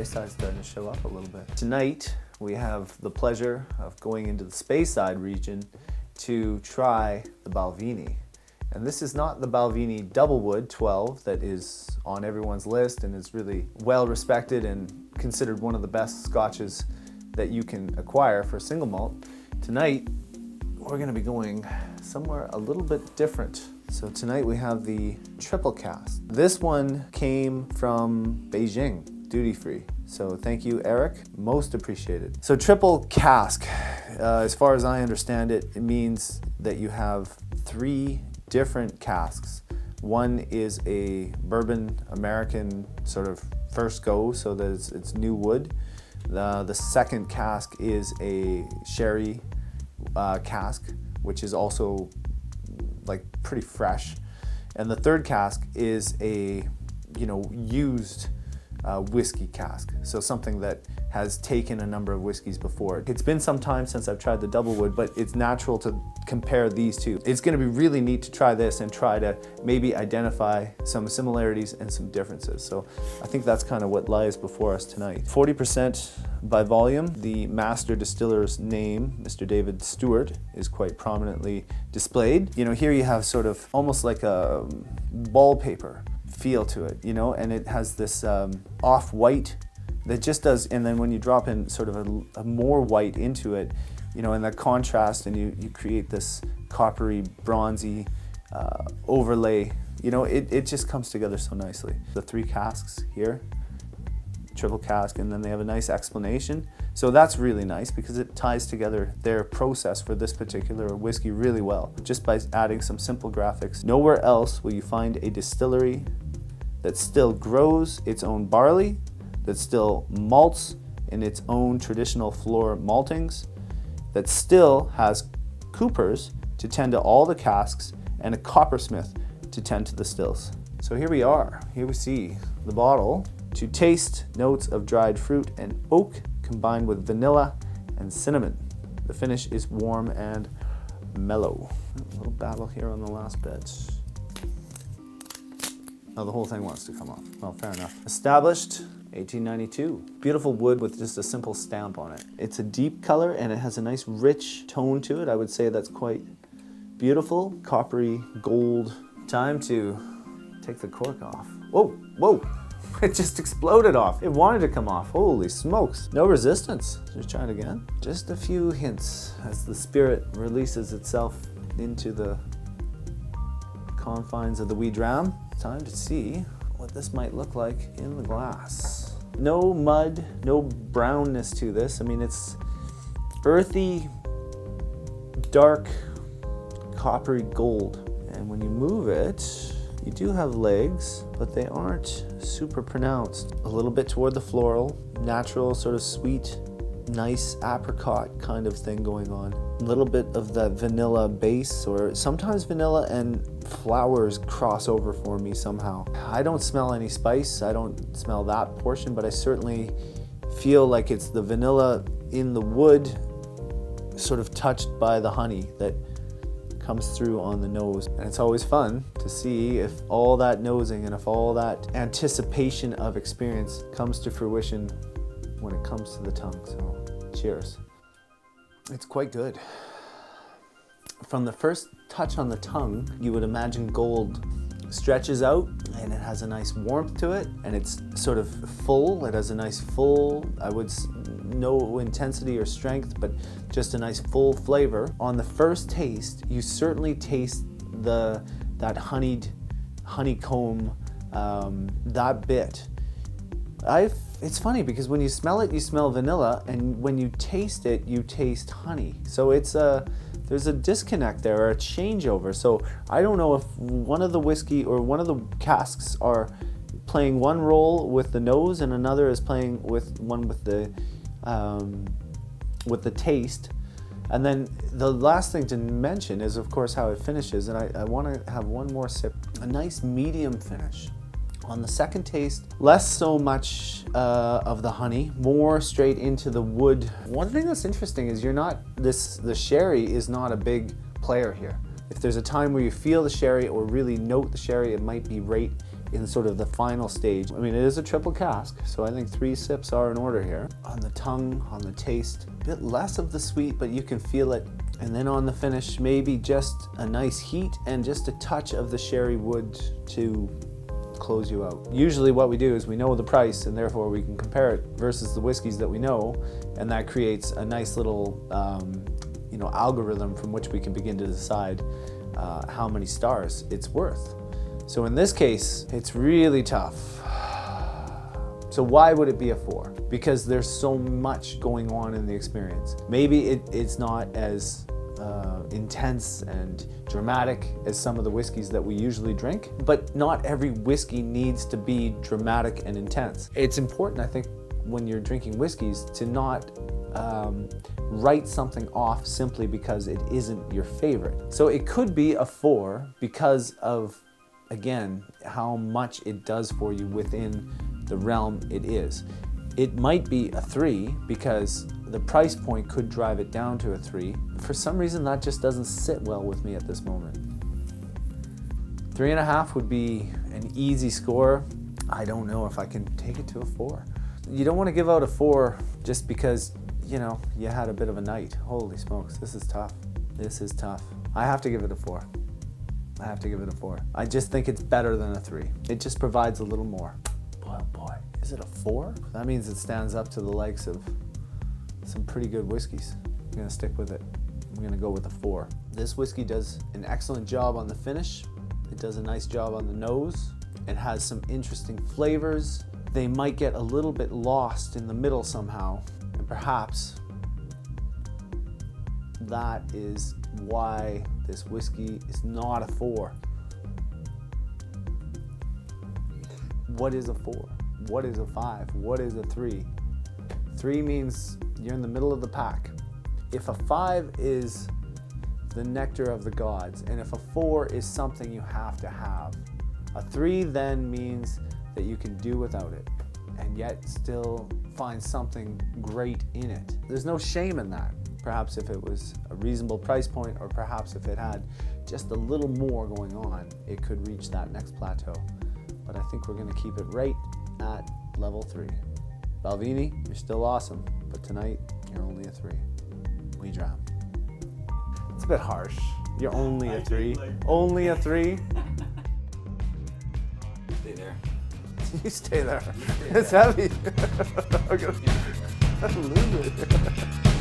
Sprayside's starting to show up a little bit. Tonight, we have the pleasure of going into the Speyside region to try the Balvenie. And this is not the Balvenie Double Wood 12 that is on everyone's list and is really well respected and considered one of the best scotches that you can acquire for single malt. Tonight, we're gonna be going somewhere a little bit different. So tonight we have the triple cask. This one came from Beijing, duty free. So thank you, Eric, most appreciated. So triple cask, as far as I understand it, it means that you have 3 different casks. One is a bourbon American sort of first go, so that it's new wood. The second cask is a sherry cask, which is also like pretty fresh. And the third cask is a, used whiskey cask. So something that has taken a number of whiskeys before. It's been some time since I've tried the double wood, but it's natural to compare these two. It's gonna be really neat to try this and try to maybe identify some similarities and some differences. So I think that's kind of what lies before us tonight. 40% by volume. The master distiller's name, Mr. David Stewart, is quite prominently displayed. Here you have sort of almost like a wallpaper feel to it, and it has this off-white that just does, and then when you drop in sort of a more white into it, and that contrast, and you create this coppery, bronzy overlay, it just comes together so nicely. The 3 casks here, triple cask, and then they have a nice explanation. So that's really nice because it ties together their process for this particular whiskey really well, just by adding some simple graphics. Nowhere else will you find a distillery that still grows its own barley, that still malts in its own traditional floor maltings, that still has coopers to tend to all the casks and a coppersmith to tend to the stills. So here we are. Here we see the bottle. To taste notes of dried fruit and oak combined with vanilla and cinnamon. The finish is warm and mellow. A little battle here on the last bit. Oh, the whole thing wants to come off. Well, fair enough. Established 1892. Beautiful wood with just a simple stamp on it. It's a deep color and it has a nice rich tone to it. I would say that's quite beautiful. Coppery gold. Time to take the cork off. Whoa, whoa. It just exploded off. It wanted to come off. Holy smokes. No resistance. Let's try it again. Just a few hints as the spirit releases itself into the confines of the Wee Dram. Time to see what this might look like in the glass. No mud, no brownness to this. I mean, it's earthy, dark, coppery gold. And when you move it, you do have legs, but they aren't super pronounced. A little bit toward the floral, natural, sort of sweet, nice apricot kind of thing going on. A little bit of that vanilla base, or sometimes vanilla and flowers cross over for me somehow. I don't smell any spice, I don't smell that portion, but I certainly feel like it's the vanilla in the wood, sort of touched by the honey that comes through on the nose. And it's always fun to see if all that nosing and if all that anticipation of experience comes to fruition when it comes to the tongue. So cheers. It's quite good. From the first touch on the tongue, you would imagine gold stretches out and it has a nice warmth to it, and it's sort of full. It has a nice full, no intensity or strength, but just a nice full flavor. On the first taste, you certainly taste that honeycomb, that bit. It's funny because when you smell it, you smell vanilla, and when you taste it, you taste honey. So there's a disconnect there, or a changeover. So I don't know if one of the whiskey or one of the casks are playing one role with the nose and another is playing with the taste. And then the last thing to mention is, of course, how it finishes. And I want to have one more sip. A nice medium finish. On the second taste, less so much of the honey, more straight into the wood. One thing that's interesting is the sherry is not a big player here. If there's a time where you feel the sherry or really note the sherry, it might be right in sort of the final stage. I mean, it is a triple cask, so I think 3 sips are in order here. On the tongue, on the taste, a bit less of the sweet, but you can feel it. And then on the finish, maybe just a nice heat and just a touch of the sherry wood to close you out. Usually what we do is we know the price, and therefore we can compare it versus the whiskeys that we know, and that creates a nice little algorithm from which we can begin to decide how many stars it's worth. So in this case, it's really tough. So why would it be a 4? Because there's so much going on in the experience. Maybe it's not as intense and dramatic as some of the whiskeys that we usually drink, but not every whiskey needs to be dramatic and intense. It's important, I think, when you're drinking whiskeys to not write something off simply because it isn't your favorite. So it could be a 4 because of, again, how much it does for you within the realm it is. It might be a 3 because the price point could drive it down to a 3. For some reason, that just doesn't sit well with me at this moment. 3.5 would be an easy score. I don't know if I can take it to a 4. You don't want to give out a 4 just because, you had a bit of a night. Holy smokes, this is tough. This is tough. I have to give it a 4. I have to give it a 4. I just think it's better than a 3. It just provides a little more. Boy, oh boy, is it a 4? That means it stands up to the likes of some pretty good whiskeys. I'm gonna stick with it. I'm gonna go with a 4. This whiskey does an excellent job on the finish. It does a nice job on the nose. It has some interesting flavors. They might get a little bit lost in the middle somehow, and perhaps that is why this whiskey is not a 4. What is a 4? What is a 5? What is a 3? 3 means you're in the middle of the pack. If a 5 is the nectar of the gods, and if a 4 is something you have to have, a 3 then means that you can do without it and yet still find something great in it. There's no shame in that. Perhaps if it was a reasonable price point, or perhaps if it had just a little more going on, it could reach that next plateau. But I think we're gonna keep it right at level 3. Balvenie, you're still awesome, but tonight you're only a 3. Wee Dram. It's a bit harsh. You're only a 3. Only a 3. Stay there. You stay there. It's heavy. I'm gonna lose it.